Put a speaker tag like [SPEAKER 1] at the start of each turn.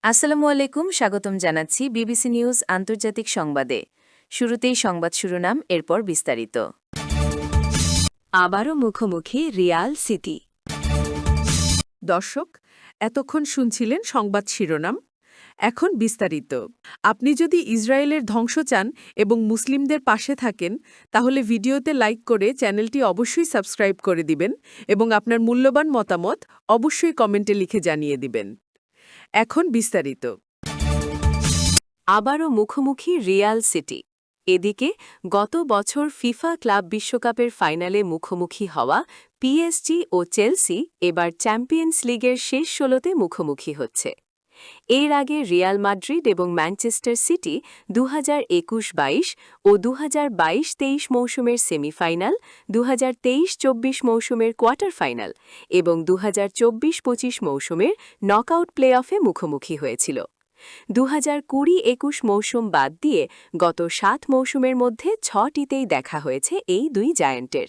[SPEAKER 1] আসসালামু আলাইকুম, স্বাগতম জানাচ্ছি বিবিসি নিউজ আন্তর্জাতিক সংবাদে। শুরুতেই সংবাদ শিরোনাম, এরপর বিস্তারিত।
[SPEAKER 2] আবারও মুখোমুখি রিয়াল সিটি।
[SPEAKER 3] দর্শক, এতক্ষণ শুনছিলেন সংবাদ শিরোনাম। এখন বিস্তারিত। আপনি যদি ইসরায়েলের ধ্বংস চান এবং মুসলিমদের পাশে থাকেন, তাহলে ভিডিওতে লাইক করে চ্যানেলটি অবশ্যই সাবস্ক্রাইব করে দিবেন এবং আপনার মূল্যবান মতামত অবশ্যই কমেন্টে লিখে জানিয়ে দিবেন। এখন বিস্তারিত।
[SPEAKER 2] আবারও মুখোমুখি রিয়াল সিটি। এদিকে গত বছর ফিফা ক্লাব বিশ্বকাপের ফাইনালে মুখোমুখি হওয়া পিএসজি ও চেলসি এবার চ্যাম্পিয়ন্স লিগের শেষ ১৬তে মুখোমুখি হচ্ছে। এর আগে রিয়াল মাদ্রিদ এবং ম্যানচেস্টার সিটি ২০২১-২২ ও ২০২২-২৩ মৌসুমের সেমিফাইনাল, ২০২৩-২৪ মৌসুমের কোয়ার্টার ফাইনাল এবং ২০২৪-২৫ মৌসুমের নকআউট প্লে অফে মুখোমুখি হয়েছিল। ২০২০-২১ মৌসুম বাদ দিয়ে গত ৭ মৌসুমের মধ্যে ৬টিতেই দেখা হয়েছে এই দুই জায়ান্টের।